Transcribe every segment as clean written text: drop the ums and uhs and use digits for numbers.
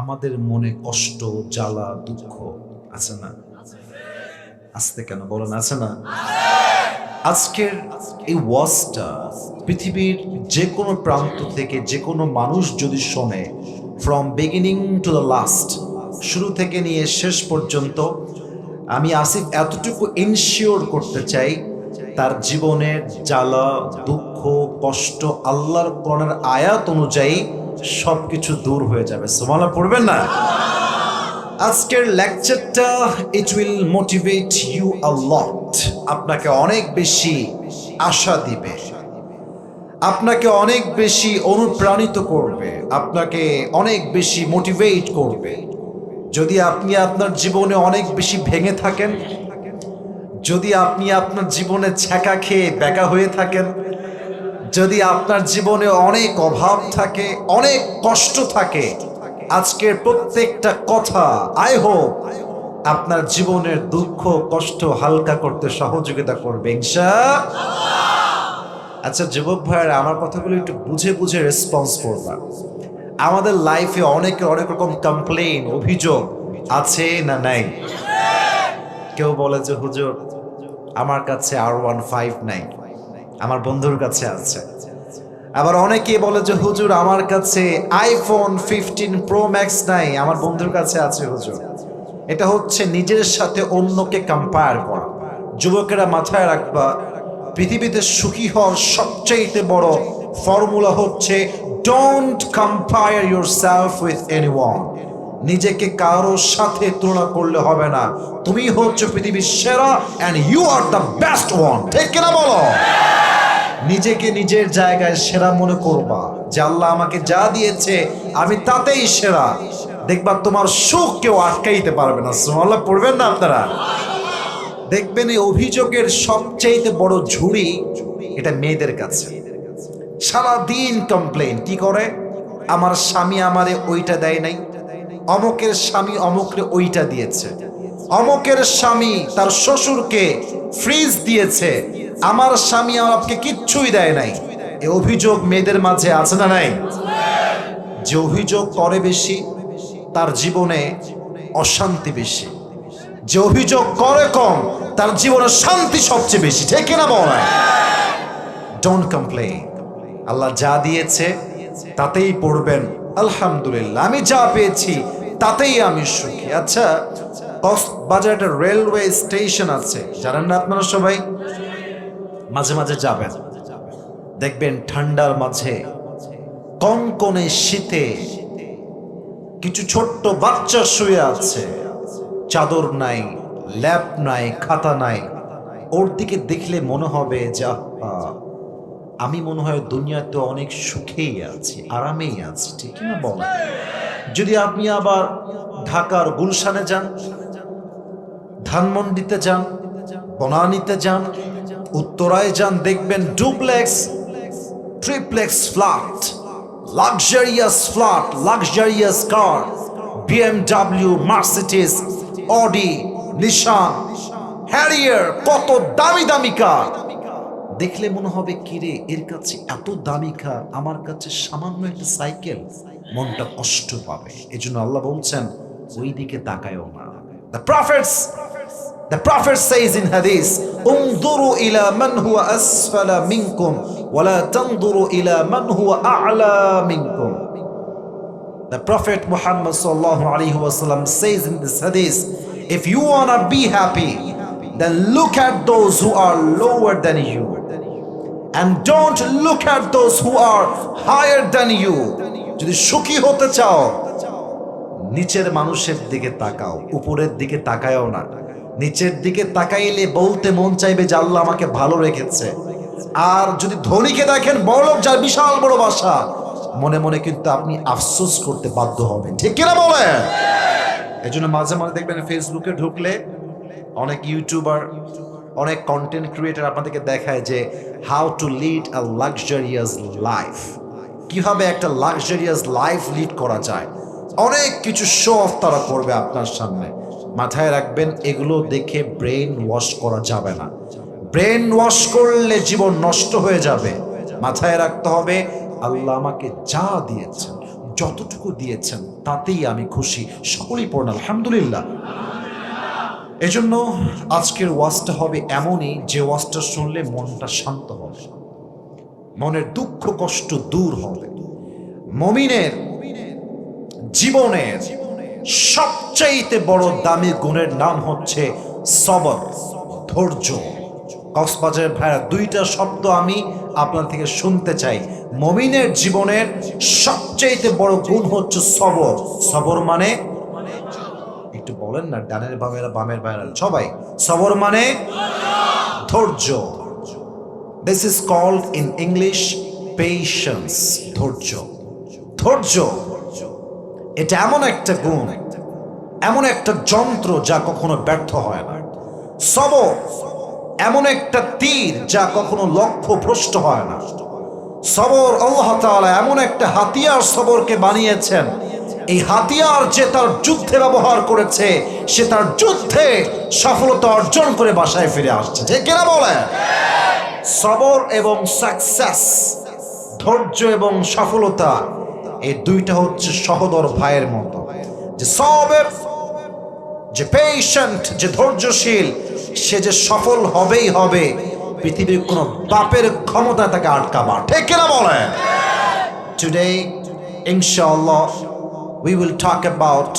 আমাদের মনে কষ্ট, জ্বালা, দুঃখ আছে না? আসতে কেন বলেন, আছে না? আজকের এই ওয়াজটা পৃথিবীর যে কোনো প্রান্ত থেকে যে কোনো মানুষ যদি শোনে, from beginning to the last, শুরু থেকে নিয়ে শেষ পর্যন্ত, আমি আসিফ এতটুকু ইনশিওর করতে চাই তার জীবনের জ্বালা, দুঃখ, কষ্ট আল্লাহর কোরআনের আয়াত অনুযায়ী সবকিছু দূর হয়ে যাবে। সুবহানাল্লাহ পড়বেন না? আজকের লেকচারটা it will motivate you a lot. আপনাকে অনেক বেশি আশা দিবে, আপনাকে অনেক বেশি অনুপ্রাণিত করবে, আপনাকে অনেক বেশি মোটিভেট করবে। যদি আপনি আপনার জীবনে অনেক বেশি ভেঙে থাকেন, যদি আপনি আপনার জীবনে ছ্যাঁকা খেয়ে ব্যাকা হয়ে থাকেন, যদি আপনার জীবনে অনেক অভাব থাকে, অনেক কষ্ট থাকে, আজকের প্রত্যেকটা কথা আই হোপ আপনার জীবনের দুঃখ কষ্ট হালকা করতে সহযোগিতা করবে ইনশাআল্লাহ। আচ্ছা যুবক ভাইয়েরা, আমার কথাগুলো একটু বুঝে বুঝে রেসপন্স করবা। আমাদের লাইফে অনেকের অনেক রকম কমপ্লেইন, অভিযোগ আছে না নাই? কেউ বলে যে হুজুর আমার কাছে R15 নাই, আমার বন্ধুর কাছে আছে। আবার অনেকে বলে যে হুজুর আমার কাছে iPhone 15 Pro Max নাই, আমার বন্ধুর কাছে আছে হুজুর। এটা হচ্ছে নিজের সাথে অন্যকে কম্পেয়ার করা। যুবকেরা মাথায় রাখবা, পৃথিবীতে সুখী হওয়ার সবচেয়ে বড় ফর্মুলা হচ্ছে don't compare yourself with anyone. নিজেকে কারোর সাথে তুলনা করলে হবে না। তুমি হচ্ছে পৃথিবীর সেরা and you are the best one. ঠিক কিনা বলো? নিজেকে নিজের জায়গায় সেরা মনে করবা, যে আল্লাহ আমাকে যা দিয়েছে আমি তাতেই সেরা। দেখবা তোমার সুখ কেউ আটকাইতে পারবে না। সুবহানাল্লাহ পড়বেন না আপনারা? দেখবেন এই অভিযোগের সবচেয়ে বড় ঝুড়ি এটা মেয়েদের কাছে। সারাদিন কমপ্লেইন কি করে, আমার স্বামী আমারে ওইটা দেয় নাই, অমকের স্বামী অমকরে ওইটা দিয়েছে, অমকের স্বামী তার শ্বশুরকে ফ্রিজ দিয়েছে, আমার স্বামী আমাকে কিচ্ছুই দেয় নাই। এই অভিযোগ মেয়েদের মাঝে আছে না নাই? যে অভিযোগ করে বেশি তার জীবনে অশান্তি বেশি, যে অভিযোগ করে কম তার জীবনে শান্তি সবচেয়ে বেশি। ঠিক কিনা বলেন? Don't complain. আল্লাহ যা দিয়েছে তাতেই পড়বেন আলহামদুলিল্লাহ, আমি যা পেয়েছি তাতেই আমি সুখী। আচ্ছা, কক্সবাজার একটা রেলওয়ে স্টেশন আছে, জানেন না আপনারা সবাই? মাঝে মাঝে যাবেন, দেখবেন ঠান্ডার মাঝে কনকনে শীতে কিছু ছোট্ট বাচ্চা শুয়ে আছে, চাদর নাই, ল্যাপ নাই, খাতা নাই। ওর দিকে দেখলে মনে হবে যে আমি মনে হয় দুনিয়াতে অনেক সুখেই আছি, আরামেই আছি। ঠিক না বলেন? যদি আপনি আবার ঢাকার গুলশানে যান, ধানমন্ডিতে যান, বনানীতে যান, উত্তরায় যান, দেখবেন duplex, triplex flat, luxurious flat, luxurious car, BMW, Mercedes, Audi, Nissan, Harrier, কত দামি দামি কার। দেখলে মনে হবে কিরে এর কাছে এত দামি কার, আমার কাছে সামান্য একটা সাইকেল, মনটা কষ্ট পাবে। এজন্য আল্লাহ বলছেন ওই দিকে তাকায়ও না। The Prophet says in Hadith, "Unduru ila man huwa asfala minkum, wa la tanduru ila man huwa a'la minkum." The Prophet Muhammad sallallahu alaihi wasallam says in this Hadith, if you wanna be happy, then look at those who are lower than you, and don't look at those who are higher than you. যদি সুখী হতে চাও নিচের মানুষের দিকে তাকাও, উপরের দিকে তাকায়ও না। নিচের দিকে তাকাইলে বলতে মন চাইবে যে আল্লাহ আমাকে ভালো রেখেছে। আর যদি ধনীকে দেখেন, বড়লোক যার বিশাল বড় বাসা, মনে মনে কিন্তু আপনি আফসোস করতে বাধ্য হবেন। ঠিক কিনা বলেন? এই জন্য মাঝে মাঝে দেখবেন ফেসবুকে ঢুকলে অনেক ইউটিউবার, অনেক কন্টেন্ট ক্রিয়েটার আপনাদেরকে দেখায় যে how to lead a luxurious life, কিভাবে একটা লাক্সারিয়াস লাইফ লিড করা যায়। অনেক কিছু শো অফ তারা করবে আপনার সামনে। মাথায় রাখবেন এগুলো দেখে ব্রেন ওয়াশ করা যাবে না। ব্রেন ওয়াশ করলে জীবন নষ্ট হয়ে যাবে। মাথায় রাখতে হবে আল্লাহ আমাকে যা দিয়েছেন, যতটুকু দিয়েছেন তাতেই আমি খুশি। সকলেই পড়ুন আলহামদুলিল্লাহ। এজন্য আজকের ওয়াজটা হবে এমনই যে ওয়াজটা শুনলে মনটা শান্ত হবে, মনের দুঃখ কষ্ট দূর হবে। মুমিনের জীবনের সবচাইতে বড় দামি গুণের নাম হচ্ছে সবর, ধৈর্য। কক্সবাজারের ভাইরা দুইটা শব্দ আমি আপনার থেকে শুনতে চাই। মুমিনের জীবনের সবচাইতে বড় গুণ হচ্ছে সবর। সবর মানে একটু বলেন না, ডানের বামেরা বামের ভাইরা সবাই। সবর মানে ধৈর্য। This is called in English patience. ধৈর্য, ধৈর্য এটা এমন একটা গুণ, এমন একটা যন্ত্র যা কখনো ব্যর্থ হয় না। সবর এমন একটা তীর যা কখনো লক্ষ্য ভ্রষ্ট হয় না। সবর আল্লাহ তাআলা এমন একটা হাতিয়ার সবরকে বানিয়েছেন, এই হাতিয়ার যে তার যুদ্ধে ব্যবহার করেছে সে তার যুদ্ধে সফলতা অর্জন করে বাসায় ফিরে আসছে। ঠিক কিনা বলে? সবর এবং সাকসেস, ধৈর্য এবং সফলতা, এই দুইটা হচ্ছে সহোদর ভাইয়ের মতো। যে সবর, যে পেশেন্ট, যে ধৈর্যশীল, সে যে সফল হবেই হবে, পৃথিবীর কোন বাপের ক্ষমতা তাকে আটকাবার। ঠিক কিনা বলে? টুডে ইনশাআল্লাহ we will talk about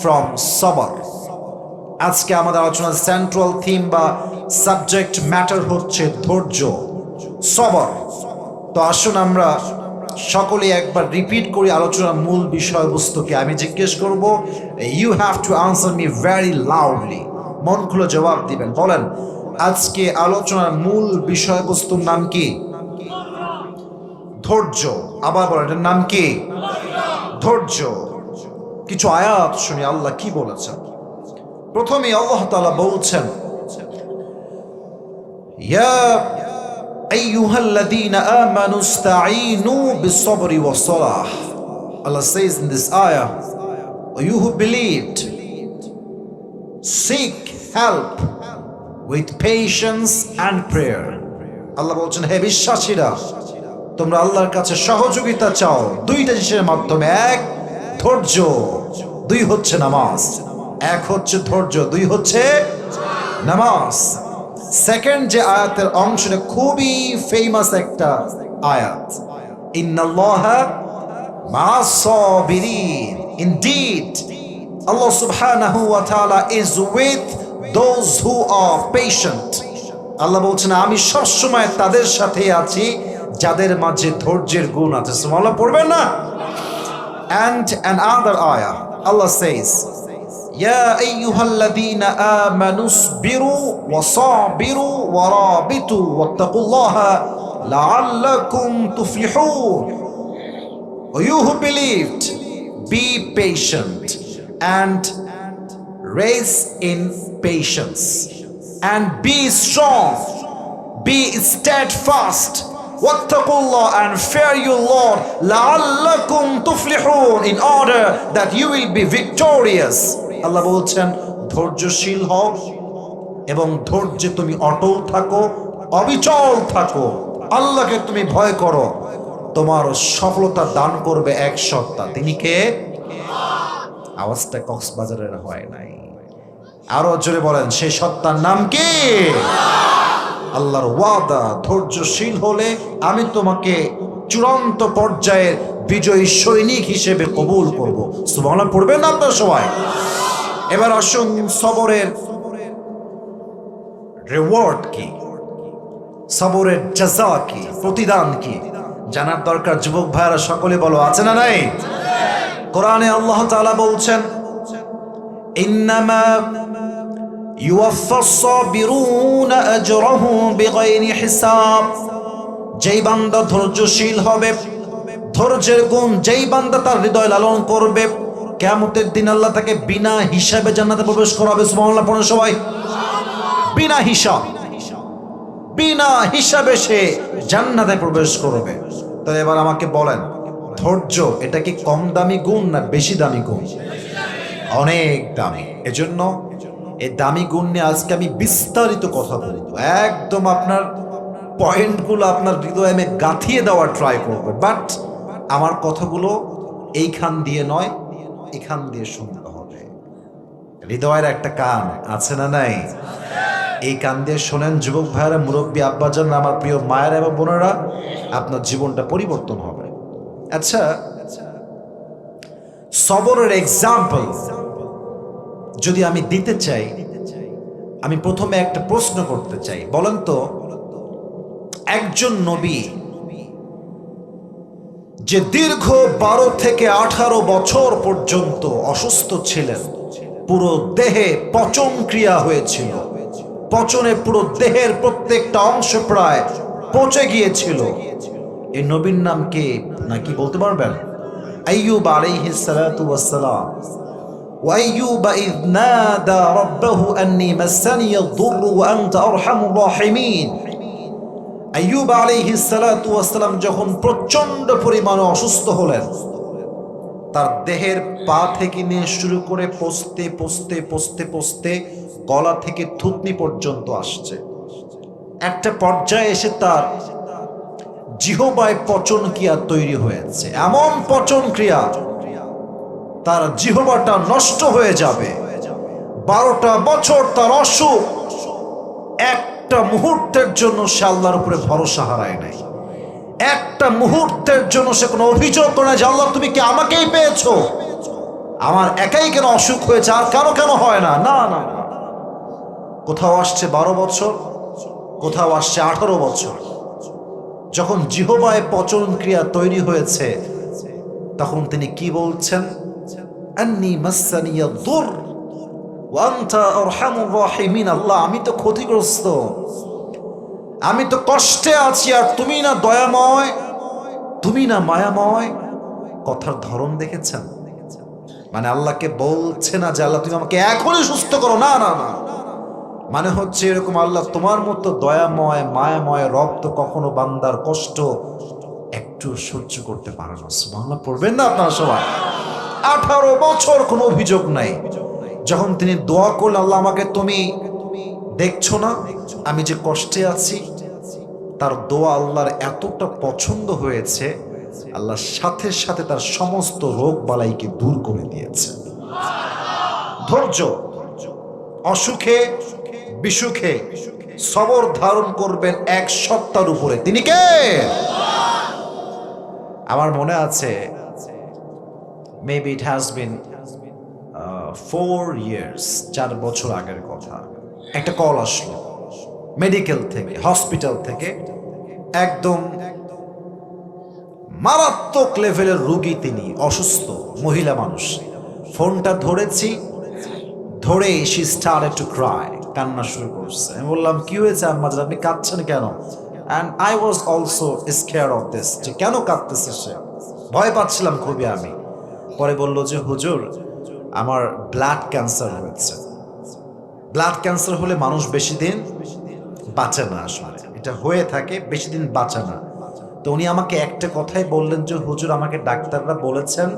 from sabr. আজকে আমাদের আলোচনার সেন্ট্রাল থিম বা সাবজেক্ট ম্যাটার হচ্ছে ধৈর্য, সবর। তো আসুন আমরা সকলে একবার রিপিট করি আলোচনার মূল বিষয়বস্তুকে। আমি জিজ্ঞেস করব, you have to answer me very loudly. মন খুলে জবাব দিবেন। বলেন, আজকে আলোচনার মূল বিষয়বস্তুর নাম কি? ধৈর্য। আবার বলেন, এটার নাম কি? ধৈর্য। কিছু আয়াত শুনি আল্লাহ কি বলেছেন। প্রথমে আল্লাহ তাআলা বলছেন, ইয়া আইয়ুহাল্লাযীনা আমানু ইসতাঈনু বিস-সাবরি ওয়াস-সালাহ। Allah says in this ayah, you who believed, seek help with patience and prayer. আল্লাহ বলছেন, হে বিশ্বাসীরা, তোমরা আল্লাহর কাছে সহযোগিতা চাও দুইটা জিনিসের মাধ্যমে। এক ধৈর্য, দুই হচ্ছে নামাজ। এক হচ্ছে ধৈর্য, দুই হচ্ছে নামাজ। সেকেন্ড যে আয়াতের অংশটা খুবই ফেমাস একটা আয়াত, ইন্নাল্লাহা মা'আস Saverin. Indeed, Allah subhanahu wa ta'ala is with those who are patient. আল্লাহ বলছেন, আমি সবসময় তাদের সাথে আছি যাদের মাঝে ধৈর্যের গুণ আছে। সুবহানাল্লাহ পড়বেন না? And another ayah, Allah says, Ya ayyuhalladhina amanu isbiru wa sabiru wa rabitu wattaqullaha la'allakum tuflihun. O you who believed, be patient and raise in patience and be strong, be steadfast. Wattaqullah, and fear your Lord, la'allakum tuflihun, in order that you will be victorious. আল্লাহ বলছেন, ধৈর্যশীল হও এবং ধৈর্যে তুমি অটল থাকো, অবিচল থাকো। আল্লাহকে তুমি ভয় করো, তোমার সফলতা দান করবে এক সত্তা। তিনি কে? আওয়াজটা কক্সবাজারের হয় নাই, আরো জোরে বলেন, সেই সত্তার নাম কি? আল্লাহর ওয়াদা, ধৈর্যশীল হলে আমি তোমাকে চূড়ান্ত পর্যায়ের বিজয়ী সৈনিক হিসেবে কবুল করব। সুবহানাল্লাহ পড়বেন না আপনারা সবাই? এবার আসুন, সবরের রিওয়ার্ড কি, সবরের জাযা কি, প্রতিদান কি জানার দরকার। যুবক ভাইরা সকলে বলো, আছে না নাই? কোরআনে আল্লাহ তাআলা বলছেন, ইন্নামা ইউওয়াফাস সাবিরুনা আজরাহুম বিগাইরি হিসাব। যেই বান্দা ধৈর্যশীল হবে, ধৈর্যের গুণ যেই বান্দা তার হৃদয় লালন করবে, কিয়ামতের দিন আল্লাহ তাকে বিনা হিসাবে জান্নাতে প্রবেশ করাবে। সুবহানাল্লাহ পড়ুন সবাই। বিনা হিসাব, বিনা হিসাবে সে জান্নাতে প্রবেশ করবে। তো এবার আমাকে বলেন, ধৈর্য এটা কি কম দামি গুণ না বেশি দামি গুণ? অনেক দামি। এজন্য এই দামি গুণ নিয়ে আজকে আমি বিস্তারিত কথা বলবো, একদম আপনার পয়েন্টগুলো আপনার হৃদয়ে আমি গাঁথিয়ে দেওয়ার ট্রাই করবো। বাট আমার কথাগুলো এইখান দিয়ে নয়, এখান দিয়ে শুনতে হবে। হৃদয়ের একটা কান আছে না নাই? এই কান দিয়ে শোনেন যুবক ভাইয়েরা, মুরব্বী আব্বাজান, আমার প্রিয় মায়েরা এবং বোনেরা, আপনার জীবনটা পরিবর্তন হবে। আচ্ছা, সবরের এক্সাম্পল যদি আমি দিতে চাই, আমি প্রথমে একটা প্রশ্ন করতে চাই। বলেন তো, একজন নবী যে দীর্ঘ 12 থেকে 18 বছর পর্যন্ত অসুস্থ ছিলেন, পুরো দেহে পচন ক্রিয়া হয়েছিল, পচনে পুরো দেহের প্রত্যেকটা অংশ প্রায় পচে গিয়েছিল, এই নবীর নাম কে নাকি বলতে পারবেন? আইয়ুব আলাইহিস সালাতু ওয়াস সালাম। وأيوب إذ نادى ربه أني مسني الضر وأنت أرحم الراحمين। আইয়ুব আলাইহিস সালাতু ওয়াস সালাম যখন প্রচন্ড পরিমাণে অসুস্থ হলেন, তার দেহের পা থেকে নিয়ে শুরু করে পচতে পচতে পচতে পচতে গলা থেকে থুতনি পর্যন্ত আসছে। একটা পর্যায়ে এসে তার জিহ্বায় পচন ক্রিয়া তৈরি হয়েছে, এমন পচন ক্রিয়া তার জিহ্বাটা নষ্ট হয়ে যাবে। 12টা বছর তার অসুখ, একটা মুহূর্তের জন্য সে আল্লাহর উপরে ভরসা হারায় নাই। একটা মুহূর্তের জন্য সে কোনো অভিযোগ করে না যে আল্লাহ তুমি কি আমাকেই পেয়েছো, আমার একাই কেন অসুখ হয়েছে, আর কারো কেন হয় না। না না, কোথাও আসছে 12 বছর, কোথাও আসছে 18 বছর। যখন জিহ্বায় পচন ক্রিয়া তৈরি হয়েছে, তখন তিনি কি বলছেন? আন্নী মাসসানিয়া দুর ওয়া আনতা আরহামুর রাহিমিন। আল্লাহ, আমি তো ক্ষতিগ্রস্ত, আমি তো কষ্টে আছি, আর তুমি না দয়াময়, তুমি না মায়াময়। কথার ধরন দেখেছেন? মানে আল্লাহকে বলছে না যে আল্লাহ তুমি আমাকে এখনই সুস্থ করো, না না না, মানে হচ্ছে এরকম, আল্লাহ তোমার মতো দয়াময় মায়াময় রব তো কখনো বান্দার কষ্ট একটু সহ্য করতে পারে না। সুবহানাল্লাহ পড়বেন না আপনারা সবাই? 18 বছর কোনো অভিযোগ নাই। যখন তিনি দোয়া করলেন, আল্লাহ আমাকে তুমি দেখছো না আমি যে কষ্টে আছি, তার দোয়া আল্লাহর এতটা পছন্দ হয়েছে, আল্লাহ সাথে সাথে তার সমস্ত রোগ বালাইকে দূর করে দিয়েছে। ধৈর্য, অসুখে বিসুখে সবর ধারণ করবেন 1 সপ্তাহের উপরে। তিনি কে? আমার মনে আছে, maybe it has been 4 years, 4 বছর আগের কথা। একটা কল আসলো মেডিকেল থেকে, হসপিটাল থেকে, একদম মারাত্মক লেভেলের রোগী, তিনি অসুস্থ মহিলা মানুষ। ফোনটা ধরেছি, ধরে she started to cry, কান্না শুরু করছে। আমি বললাম কি হয়েছে আম্মা জান, আপনি কাঁদছেন কেন? and I was also scared of this, যে কেন কাঁদতেছে সে, ভয় পাচ্ছিলাম খুবই আমি। পরে বলল যে হুজুর, আমার ব্লাড ক্যান্সার হয়েছে। ব্লাড ক্যান্সার হলে মানুষ বেশি দিন বাঁচে না, আসলে এটা হয়ে থাকে, বেশি দিন বাঁচে না। তো উনি আমাকে একটা কথাই বললেন যে হুজুর, আমাকে ডাক্তাররা বলেছেন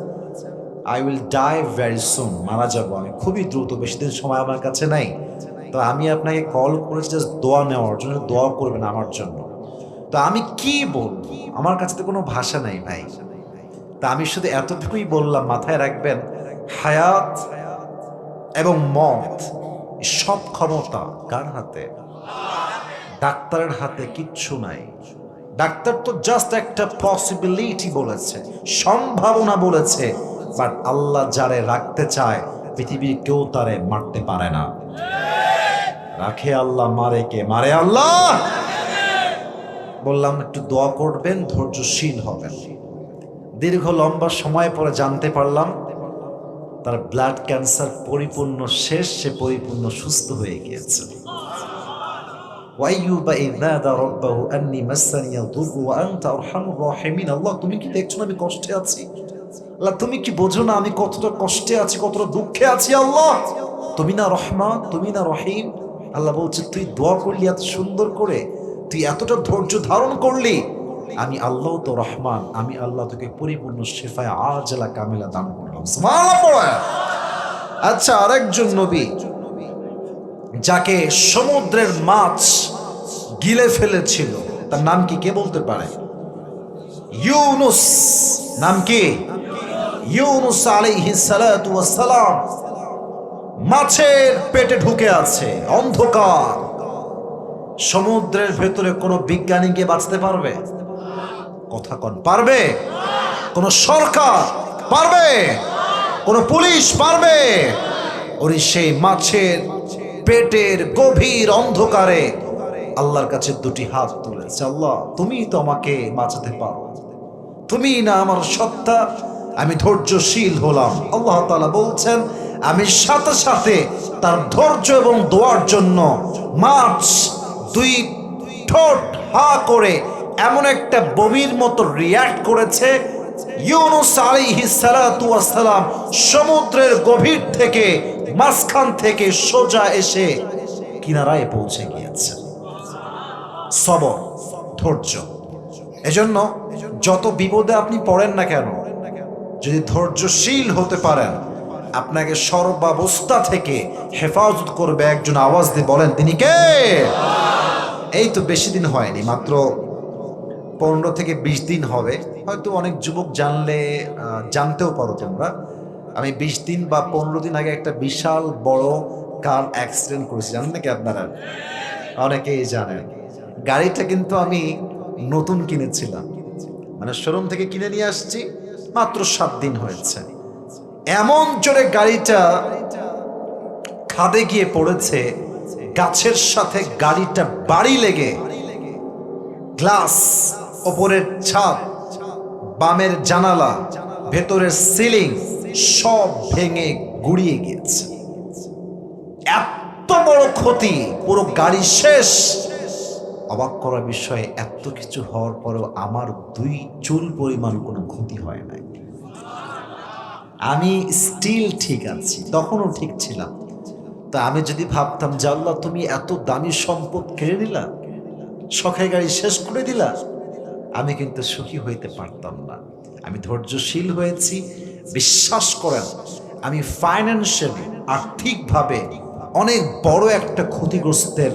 I will die very soon, মারা যাবো আমি খুবই দ্রুত, বেশি দিন সময় আমার কাছে নাই। তো আমি আপনাকে কল করেছি জাস্ট দোয়া নেওয়ার জন্য, দোয়া করবেন আমার জন্য। তো আমি কি বলবো, আমার কাছে তো কোনো ভাষা নাই ভাই। তা আমি শুধু এতটুকুই বললাম, মাথায় রাখবেন হায়াত এবং মত সব ক্ষমতা কার হাতে? ডাক্তারের হাতে কিচ্ছু নাই। ডাক্তার তো জাস্ট একটা পসিবিলিটি বলেছে, সম্ভাবনা বলেছে, বাট আল্লাহ যারে রাখতে চায় পৃথিবীর কেউ তারে মারতে পারে না। রাখে আল্লাহ, মারে কে? মারে আল্লাহ। বললাম একটু দোয়া করবেন, ধৈর্যশীল হবেন। দীর্ঘ লম্বা সময় পরে জানতে পারলাম তার ব্লাড ক্যান্সার পরিপূর্ণ শেষ, সে পরিপূর্ণ সুস্থ হয়ে গিয়েছে। ওয়াইয়ুবা ইয নাদা রাব্বাহু আন্নী মাসসানিয়া দুররু ওয়া আনতা আরহামুর রাহিমিন। আল্লাহ তুমি কি দেখছো না আমি কষ্টে আছি? আল্লাহ তুমি কি বোঝো না আমি কতটা কষ্টে আছি, কতটা দুঃখে আছি? আল্লাহ তুমি না রহমান, তুমি না রহিম? আল্লাহ বলছে তুই দোয়া করলি এত সুন্দর করে, তুই এতটা ধৈর্য ধারণ করলি, আমি আল্লাহ তো রহমান, আমি আল্লাহ তোকে পরিপূর্ণ শিফায়ে আজলা কামিলা দান করলাম। সুবহানাল্লাহ। আচ্ছা, আরেকজন নবী যাকে সমুদ্রের মাছ গিলে ফেলেছিল, তার নাম কি কে বলতে পারে? ইউনুস। নাম কি? ইউনুস আলাইহিস সালাতু ওয়াস সালাম মাছের পেটে ঢুকে আছে, অন্ধকার। সমুদ্রের ভেতরে কোনো বিজ্ঞানী গিয়ে বাঁচতে পারবে? কথা কন, পারবে? কোন সরকার পারবে? কোন পুলিশ পারবে? ওই সেই মাছের পেটের গভীর অন্ধকারে আল্লাহর কাছে দুটি হাত তুলেছে, আল্লাহ তুমি তো আমাকে বাঁচাতে পারো, তুমি না আমার সত্তা, আমি ধৈর্যশীল হলাম। আল্লাহ তাআলা বলছেন, আমি সাথে সাথে তার ধৈর্য এবং দোয়ার জন্য মাছ দুই ঠোঁট হা করে এমন একটা বমির মতো রিয়াক্ট করেছে, ইউনুস আলাইহিস সালাতু ওয়াস সালাম সমুদ্রের গভীর থেকে মাঝখান থেকে সোজা এসে কিনারায় পৌঁছে গিয়েছে। সবর, ধৈর্য। এজন্য যত বিপদে আপনি পড়েন না কেন, যদি ধৈর্যশীল হতে পারেন, আপনাকে সর্বাবস্থা থেকে হেফাজত করবে একজন। আওয়াজ দিয়ে বলেন, তিনি কে? এই তো বেশি দিন হয়নি, মাত্র 15 থেকে 20 দিন হবে। হয়তো অনেক যুবক জানতেও পারো তোমরা, আমি 20 দিন বা 15 দিন আগে একটা বিশাল বড় কার অ্যাক্সিডেন্ট করেছি। জানেন নাকি আপনারা? অনেকেই জানেন। গাড়িটা কিন্তু আমি নতুন কিনেছিলাম, মানে শোরুম থেকে কিনে নিয়ে আসছি, মাত্র 7 দিন হয়েছে। এমন জোরে গাড়িটা খাদে গিয়ে পড়েছে, গাছের সাথে গাড়িটা বাড়ি লেগে গ্লাস, ওপরের ছাদ, বামের জানালা, ভেতরের সিলিং সব ভেঙে গুড়িয়ে গিয়েছে। এত বড় ক্ষতি, পুরো গাড়ি শেষ। অবাক করার বিষয়, এত কিছু হওয়ার পরেও আমার 2 চুল পরিমাণ কোনো ক্ষতি হয় নাই। আমি স্টিল ঠিক আছি, তখনও ঠিক ছিলাম। তা আমি যদি ভাবতাম যে আল্লাহ তুমি এত দামি সম্পদ কেড়ে নিলা, শখের গাড়ি শেষ করে দিলা, আমি কিন্তু সুখী হইতে পারতাম না। আমি ধৈর্যশীল হয়েছি। বিশ্বাস করেন, আমি ফাইন্যান্সিয়ালি, আর্থিকভাবে অনেক বড় একটা ক্ষতিগ্রস্তের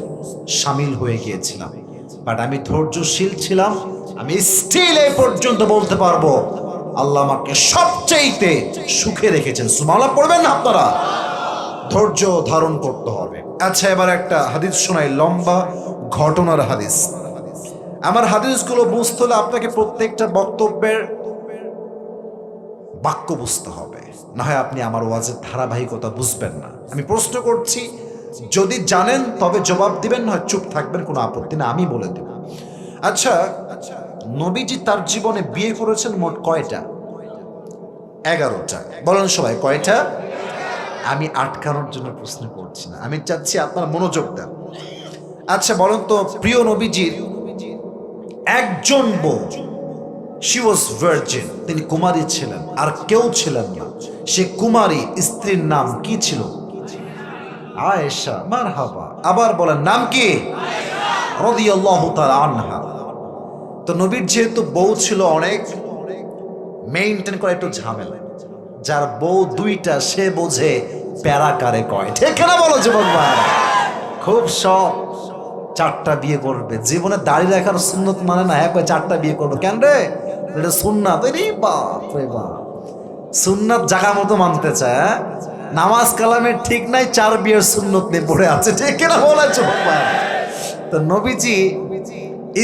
সামিল হয়ে গিয়েছিলাম, বাট আমি ধৈর্যশীল ছিলাম। আমি স্টিল এই পর্যন্ত বলতে পারবো আল্লাহ আমাকে সবচেয়ে সুখে রেখেছেন। সুবহানাল্লাহ পড়বেন না আপনারা? ধৈর্য ধারণ করতে হবে। আচ্ছা, এবার একটা হাদিস শোনাই, লম্বা ঘটনার হাদিস। আমার হাদিসগুলো বুঝতে হলে আপনাকে প্রত্যেকটা বক্তব্যের বাক্য বুঝতে হবে, না হয় আপনি আমার ওয়াজের ধারাবাহিকতা বুঝবেন না। আমি প্রশ্ন করছি, যদি জানেন তবে জবাব দিবেন, না চুপ থাকবেন, কোনো আপত্তি না, আমি বলে দেব। আচ্ছা, নবীজি তার জীবনে বিয়ে করেছেন মোট কয়টা? 11টা। বলেন সবাই, কয়টা? আমি আটকানোর জন্য প্রশ্ন করছি না, আমি চাচ্ছি আপনার মনোযোগ দেন। আচ্ছা বলেন তো, প্রিয় নবীজির একজন বউ, শি ওয়াজ ভার্জিন, তিনি কুমারী ছিলেন, আর কেউ ছিলেন না। সে কুমারী স্ত্রীর নাম কি ছিল? আয়েশা। মারহাবা। আবার বলেন, নাম কি? রাদিয়াল্লাহু তাআলা আনহা। তো নবীর যেহেতু বউ ছিল অনেক, মেইনটেইন করা একটু ঝামেলা। যার বউ 2টা সে বোঝে প্যারা কারে কয়, ঠিক না বলো যুবক ভাই? খুব শখ 4টা বিয়ে করবে, জীবনে দাড়ি রাখার সুন্নত মানে না, কয় 4টা বিয়ে করবে। কেন রে? এটা সুন্নাত। রে বাপ রে বাপ, সুন্নাত জায়গা মতো মানতে চায়। নামাজ কালামের ঠিক নাই, 4 বিয়ের সুন্নত নিয়ে পড়ে আছে, ঠিক না বলে যুবক ভাই? তো নবীজি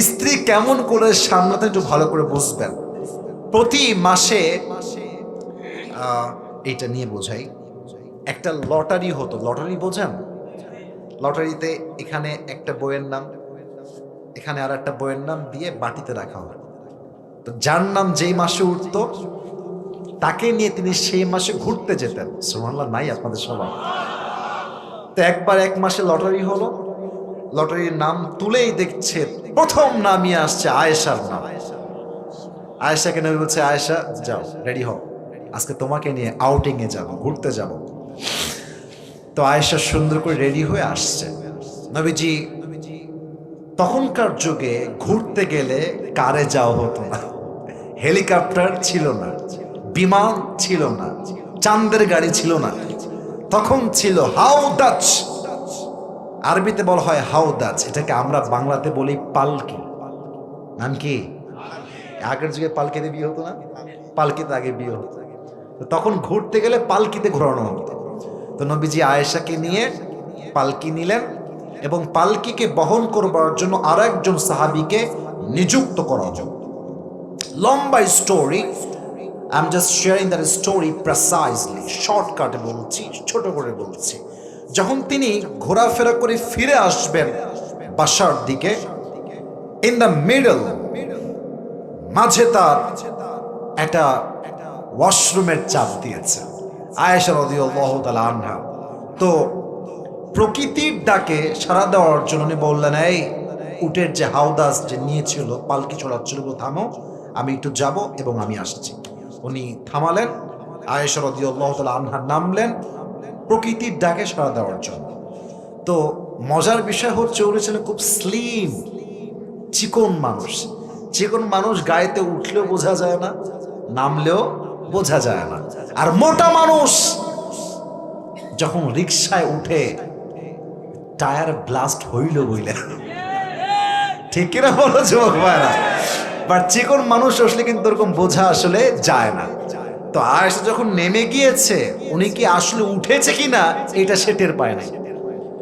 স্ত্রী কেমন করে সামলাতে একটু ভালো করে বুঝবেন। প্রতি মাসে এটা নিয়ে বোঝাই, একটা লটারি হতো। লটারি বোঝেন? লটারিতে এখানে একটা বইয়ের নাম, এখানে আর একটা বইয়ের নাম দিয়ে বাটিতে রাখা হয়। তো যার নাম যেই মাসে উঠতো তাকে নিয়ে তিনি সেই মাসে ঘুরতে যেতেন। সুবহানাল্লাহ নাই আপনাদের সবাই? তো একবার এক মাসে লটারি হলো, লটারির নাম তুলেই দেখছে প্রথম নামই আসছে আয়েশার নাম। আয়েশাকে নবী বলছে, আয়েশা যাও, রেডি হও, আজকে তোমাকে নিয়ে আউটিং এ যাব, ঘুরতে যাব। তো আয়েশা সুন্দর করে রেডি হয়ে আসছে। নবীজি তখনকার যুগে ঘুরতে গেলে কারে যাওয়া হতো না, হেলিকপ্টার ছিল না, বিমান ছিল না, চাঁদের গাড়ি ছিল না, তখন ছিল হাওদাজ। আরবিতে বলা হয় হাওদাজ, এটাকে আমরা বাংলাতে বলি পালকি। নাম কি? আগের যুগে পালকিতে বিয়ে হতো না? পালকিতে আগে বিয়ে হতো। তো তখন ঘুরতে গেলে পালকিতে ঘোরানো হতো। তো নবীজি আয়েশাকে নিয়ে পালকি নিলেন এবং পালকিকে বহন করবার জন্য আর একজন সাহাবীকে নিযুক্ত করা হলো। লম্বা story, I am just sharing that story precisely, শর্টকাটে বলছি, ছোট করে বলছি। যখন তিনি ঘোরাফেরা করে ফিরে আসবেন বাসার দিকে, ইন দ্য মিডল, মাঝে তার একটা ওয়াশরুমের চাপ দিয়েছে আয়েশা রাদিয়াল্লাহু তাআলা আনহা। তো প্রকৃতির ডাকে সাড়া দেওয়ার জন্য উনি বললেন, এই উটের যে হাউদাস যে নিয়েছিল, পালকি চড়াচ্ছিল, থামো, আমি একটু যাব এবং আমি আসছি। উনি থামালেন, আয়েশা রাদিয়াল্লাহু তাআলা আনহা নামলেন প্রকৃতির ডাকে সাড়া দেওয়ার জন্য। তো মজার বিষয় হচ্ছে উনি ছিলেন খুব স্লিম, চিকন মানুষ। চিকন মানুষ গায়েতে উঠলেও বোঝা যায় না, নামলেও বোঝা যায় না। আর মোটা মানুষ যখন রিকশায় উঠে টায়ার ব্লাস্ট হইল বইলে, ঠিক কিনা বলো যুবক ভাইরা? বাট চিকন মানুষ আসলে কিন্তু এরকম বোঝা আসলে যায় না। তো আয়েশা যখন নেমে গিয়েছে, উনি কি আসলে উঠেছে কিনা এটা সে টের পায় নাই।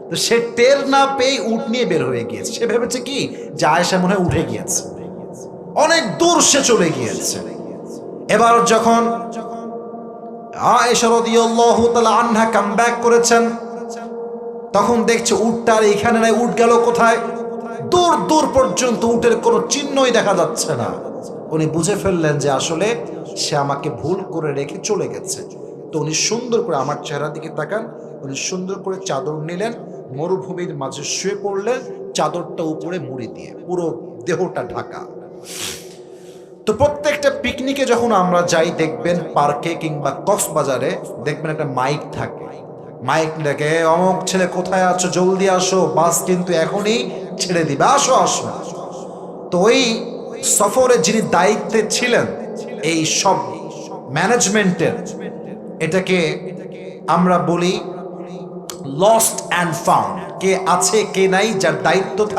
তো সে টের না পেয়ে উঠ নিয়ে বের হয়ে গিয়েছে। সে ভেবেছে কি যে আয়েশা মনে হয় উঠে গিয়েছে, অনেক দূর সে চলে গিয়েছে। এবার যখন আয়েশা রাদিয়াল্লাহু তাআলা আনহা কাম ব্যাক করেছেন, তখন দেখছে উটটা আর এখানে নাই, উট গেল কোথায়? দূর দূর পর্যন্ত উটের কোনো চিহ্নই দেখা যাচ্ছে না। উনি বুঝে ফেললেন যে আসলে সে আমাকে ভুল করে রেখে চলে গেছে। তো উনি সুন্দর করে, আমার চেহারা দিকে তাকান, উনি সুন্দর করে চাদর নিলেন, মরুভূমির মাঝে শুয়ে পড়লেন, চাদরটা উপরে মুড়ি দিয়ে, পুরো দেহটা ঢাকা। তো প্রত্যেকটা পিকনিকে যখন আমরা যাই দেখবেন, পার্কে কিংবা কক্সবাজারে দেখবেন একটা মাইক থাকে। মাইক ডেকে, অমুক ছেলে কোথায় আছো, জলদি আসো, বাস কিন্তু এখনই ছেড়ে দিবে, আসো আসো। তো ওই সফরে যিনি দায়িত্বে ছিলেন এই সব ম্যানেজমেন্টের, এটাকে আমরা বলি লস্ট অ্যান্ড ফাউন্ড। কে আছে কে নাই, যার দায়িত্ব থাকে